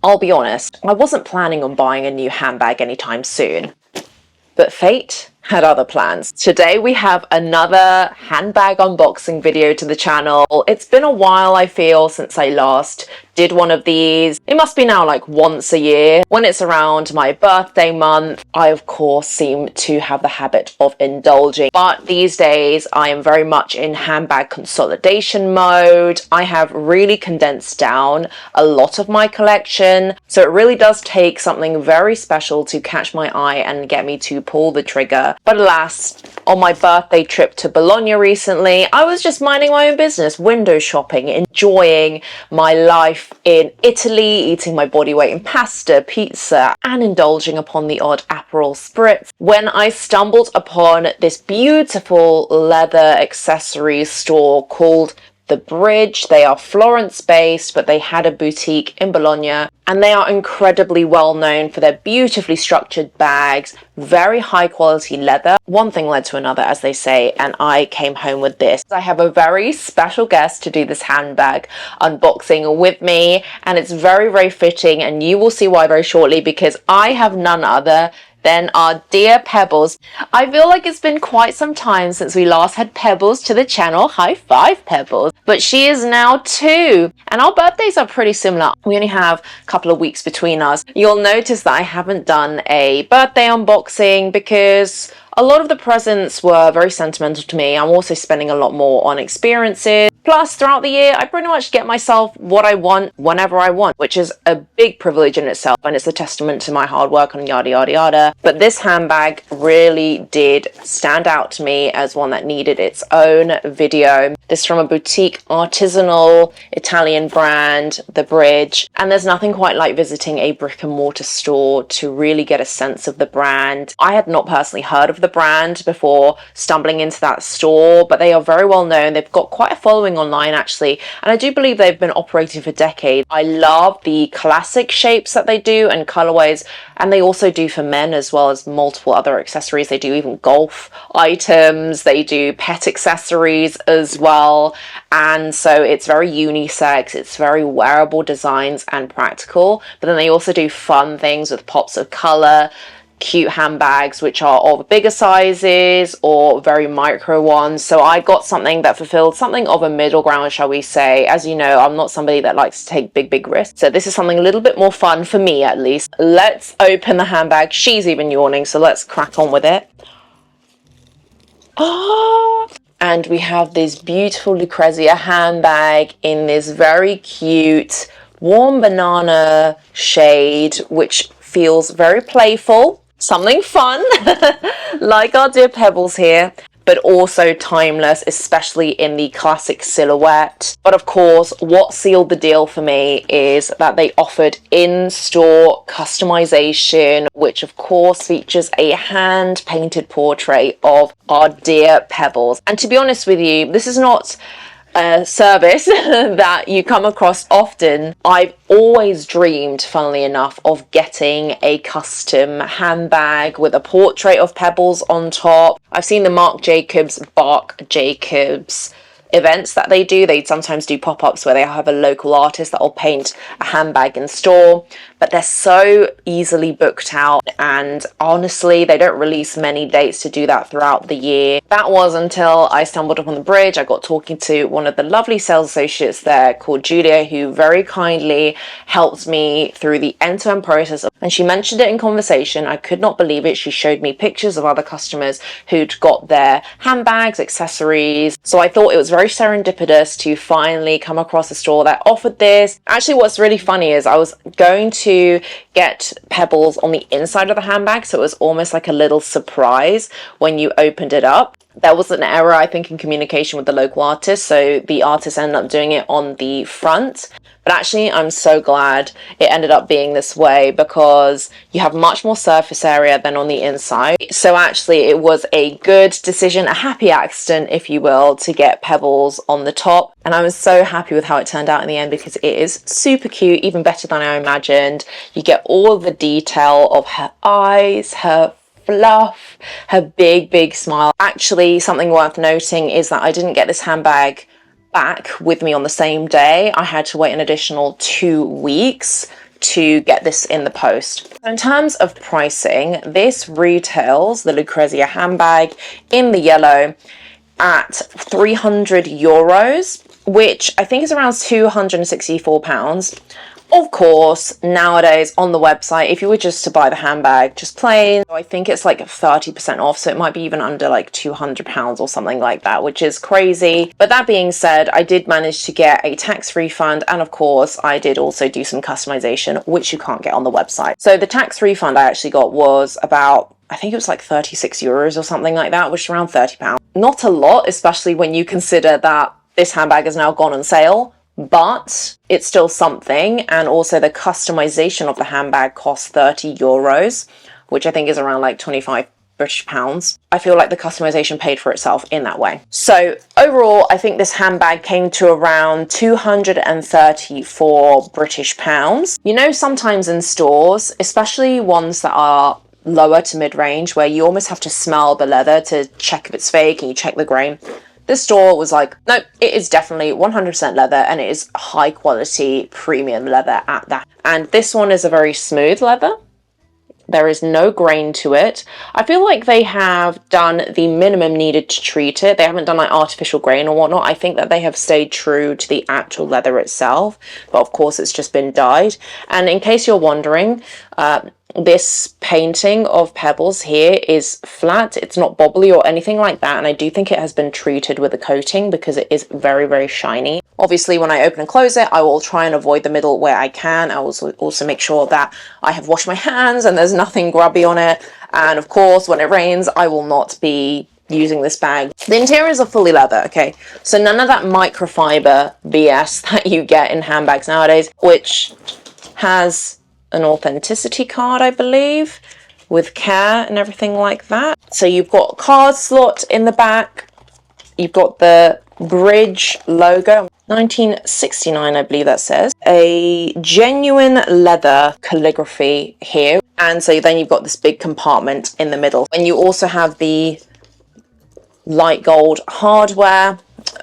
I'll be honest, I wasn't planning on buying a new handbag anytime soon. But fate had other plans. Today we have another handbag unboxing video to the channel. It's been a while, I feel, since I last did one of these. It must be now like once a year. When it's around my birthday month, I of course seem to have the habit of indulging. But these days I am very much in handbag consolidation mode. I have really condensed down a lot of my collection. So it really does take something very special to catch my eye and get me to pull the trigger. But alas, on my birthday trip to Bologna recently, I was just minding my own business, window shopping, enjoying my life in Italy, eating my body weight in pasta, pizza, and indulging upon the odd Aperol spritz, when I stumbled upon this beautiful leather accessories store called The Bridge. They are Florence based, but they had a boutique in Bologna, and they are incredibly well known for their beautifully structured bags, very high quality leather. One thing led to another, as they say, and I came home with this. I have a very special guest to do this handbag unboxing with me, and it's very, very fitting, and you will see why very shortly, because I have none other than our dear Pebbles. I feel like it's been quite some time since we last had Pebbles to the channel. High five, Pebbles. But she is now 2, and our birthdays are pretty similar. We only have a couple of weeks between us. You'll notice that I haven't done a birthday unboxing because a lot of the presents were very sentimental to me. I'm also spending a lot more on experiences. Plus, throughout the year, I pretty much get myself what I want whenever I want, which is a big privilege in itself, and it's a testament to my hard work and yada yada yada. But this handbag really did stand out to me as one that needed its own video. This is from a boutique artisanal Italian brand, The Bridge, and there's nothing quite like visiting a brick and mortar store to really get a sense of the brand. I had not personally heard of the brand before stumbling into that store, but they are very well known. They've got quite a following online actually, and I do believe they've been operating for decades. I love the classic shapes that they do and colorways, and they also do for men as well as multiple other accessories. They do even golf items, they do pet accessories as well, and so it's very unisex, it's very wearable designs and practical. But then they also do fun things with pops of color, cute handbags which are of bigger sizes or very micro ones. So I got something that fulfilled something of a middle ground, shall we say. As you know, I'm not somebody that likes to take big risks, so this is something a little bit more fun for me at least. Let's open the handbag. She's even yawning, so let's crack on with it. And we have this beautiful Lucrezia handbag in this very cute warm banana shade, which feels very playful, something fun, like our dear Pebbles here, but also timeless, especially in the classic silhouette. But of course, what sealed the deal for me is that they offered in-store customization, which of course features a hand-painted portrait of our dear Pebbles. And to be honest with you, this is not a service that you come across often. I've always dreamed, funnily enough, of getting a custom handbag with a portrait of Pebbles on top. I've seen the Marc Jacobs events that they do. They sometimes do pop-ups where they have a local artist that will paint a handbag in store, but they're so easily booked out, and honestly they don't release many dates to do that throughout the year. That was until I stumbled upon The Bridge. I got talking to one of the lovely sales associates there called Julia, who very kindly helped me through the end-to-end process, and she mentioned it in conversation. I could not believe it. She showed me pictures of other customers who'd got their handbags, accessories, so I thought it was very serendipitous to finally come across a store that offered this. Actually, what's really funny is I was going to get Pebbles on the inside of the handbag, so it was almost like a little surprise when you opened it up. There was an error, I think, in communication with the local artist, so the artist ended up doing it on the front. But actually, I'm so glad it ended up being this way, because you have much more surface area than on the inside. So actually, it was a good decision, a happy accident, if you will, to get Pebbles on the top. And I was so happy with how it turned out in the end, because it is super cute, even better than I imagined. You get all the detail of her eyes, her fluff, her big smile. Actually, something worth noting is that I didn't get this handbag back with me on the same day. I had to wait an additional 2 weeks to get this in the post. In terms of pricing, this retails the Lucrezia handbag in the yellow at €300, which I think is around £264. Of course, nowadays on the website, if you were just to buy the handbag just plain, I think it's like 30% off, so it might be even under like £200 or something like that, which is crazy. But that being said, I did manage to get a tax refund, and of course I did also do some customization, which you can't get on the website. So the tax refund I actually got was about, I think it was like €36 or something like that, which is around £30. Not a lot, especially when you consider that this handbag has now gone on sale, but it's still something. And also the customization of the handbag costs €30, which I think is around like 25 British pounds. I feel like the customization paid for itself in that way. So overall, I think this handbag came to around 234 British pounds. You know, sometimes in stores, especially ones that are lower to mid-range, where you almost have to smell the leather to check if it's fake and you check the grain. This store was like, nope, it is definitely 100% leather, and it is high quality premium leather at that. And this one is a very smooth leather. There is no grain to it. I feel like they have done the minimum needed to treat it. They haven't done like artificial grain or whatnot. I think that they have stayed true to the actual leather itself, but of course it's just been dyed. And in case you're wondering, this painting of pebbles here is flat. It's not bobbly or anything like that, and I do think it has been treated with a coating because it is very, very shiny. Obviously, when I open and close it, I will try and avoid the middle where I can. I will also make sure that I have washed my hands and there's nothing grubby on it. And of course, when it rains, I will not be using this bag. The interiors are fully leather, okay? So none of that microfiber BS that you get in handbags nowadays, which has an authenticity card, I believe, with care and everything like that. So you've got a card slot in the back. You've got the Bridge logo, 1969, I believe that says. A genuine leather calligraphy here. And so then you've got this big compartment in the middle. And you also have the light gold hardware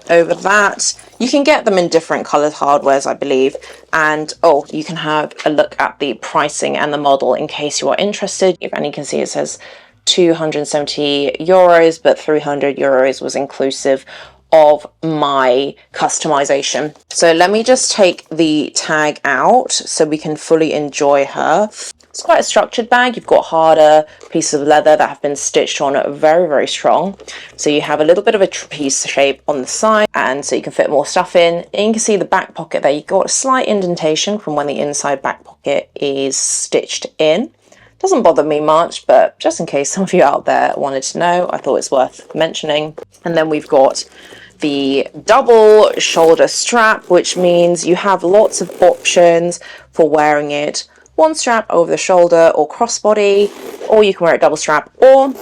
over that. You can get them in different colored hardwares, I believe. And you can have a look at the pricing and the model in case you are interested. And you can see it says €270, but €300 was inclusive of my customization. So let me just take the tag out so we can fully enjoy her. It's quite a structured bag. You've got harder pieces of leather that have been stitched on very, very strong. So you have a little bit of a trapeze shape on the side, and so you can fit more stuff in. And you can see the back pocket there. You've got a slight indentation from when the inside back pocket is stitched in. Doesn't bother me much, but just in case some of you out there wanted to know, I thought it's worth mentioning. And then we've got the double shoulder strap, which means you have lots of options for wearing it. One strap over the shoulder or crossbody, or you can wear it double strap, or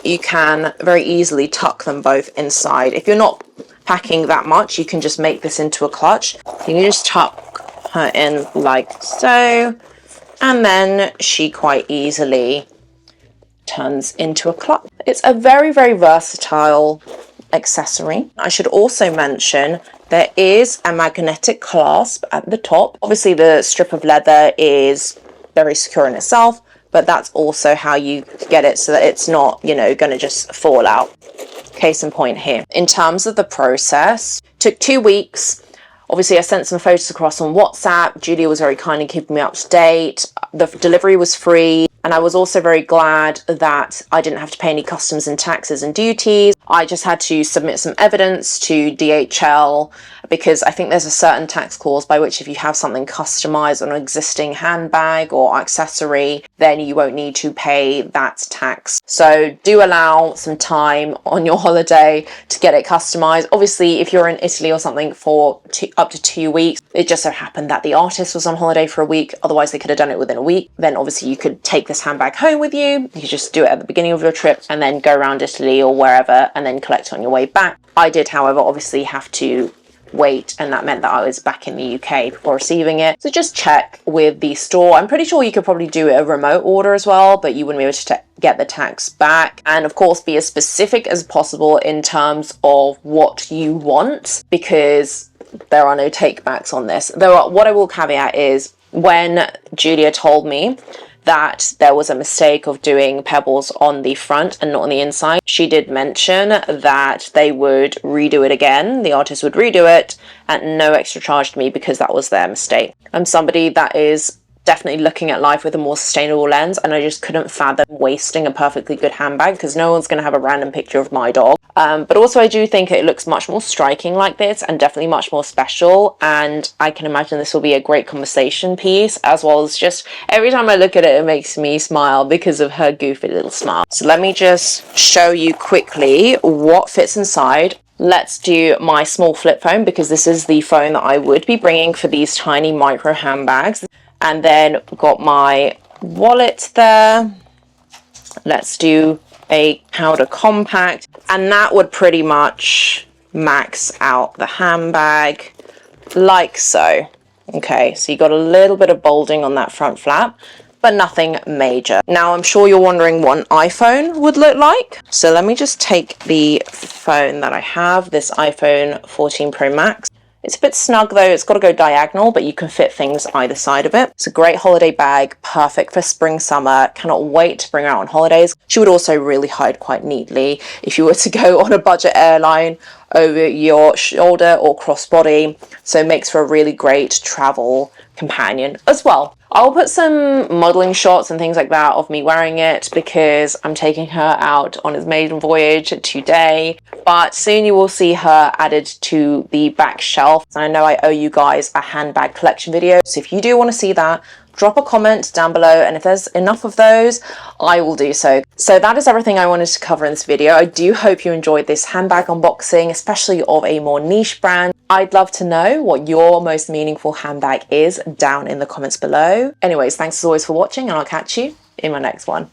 you can very easily tuck them both inside. If you're not packing that much, you can just make this into a clutch. You can just tuck her in like so, and then she quite easily turns into a clutch. It's a very, very versatile accessory. I should also mention there is a magnetic clasp at the top. Obviously the strip of leather is very secure in itself, but that's also how you get it so that it's not, going to just fall out. Case in point here. In terms of the process, took 2 weeks. Obviously I sent some photos across on WhatsApp. Julia was very kind in keeping me up to date. The delivery was free. And I was also very glad that I didn't have to pay any customs and taxes and duties. I just had to submit some evidence to DHL because I think there's a certain tax clause by which if you have something customized on an existing handbag or accessory, then you won't need to pay that tax. So do allow some time on your holiday to get it customized. Obviously, if you're in Italy or something for up to 2 weeks, it just so happened that the artist was on holiday for a week. Otherwise, they could have done it within a week. Then obviously you could take this handbag home with you. You could just do it at the beginning of your trip and then go around Italy or wherever and then collect it on your way back. I did, however, obviously have to wait, and that meant that I was back in the UK before receiving it. So just check with the store. I'm pretty sure you could probably do a remote order as well, but you wouldn't be able to get the tax back. And of course, be as specific as possible in terms of what you want, because there are no take backs on this. What I will caveat is When Julia told me that there was a mistake of doing pebbles on the front and not on the inside, she did mention that they would redo it again. The artist would redo it at no extra charge to me because that was their mistake. I'm somebody that is definitely looking at life with a more sustainable lens, and I just couldn't fathom wasting a perfectly good handbag because no one's going to have a random picture of my dog. But also I do think it looks much more striking like this and definitely much more special, and I can imagine this will be a great conversation piece, as well as just every time I look at it, it makes me smile because of her goofy little smile. So let me just show you quickly what fits inside. Let's do my small flip phone because this is the phone that I would be bringing for these tiny micro handbags. And then got my wallet there. Let's do a powder compact, and that would pretty much max out the handbag like so. Okay, so you got a little bit of bolding on that front flap, but nothing major. Now I'm sure you're wondering what an iPhone would look like. So let me just take the phone that I have, this iPhone 14 Pro Max. It's a bit snug though, it's got to go diagonal, but you can fit things either side of it. It's a great holiday bag, perfect for spring, summer. Cannot wait to bring her out on holidays. She would also really hide quite neatly if you were to go on a budget airline over your shoulder or crossbody. So it makes for a really great travel companion as well. I'll put some modeling shots and things like that of me wearing it because I'm taking her out on its maiden voyage today, but soon you will see her added to the back shelf. I know I owe you guys a handbag collection video, so if you do want to see that, drop a comment down below, and if there's enough of those, I will do so. So that is everything I wanted to cover in this video. I do hope you enjoyed this handbag unboxing, especially of a more niche brand. I'd love to know what your most meaningful handbag is down in the comments below. Anyways, thanks as always for watching, and I'll catch you in my next one.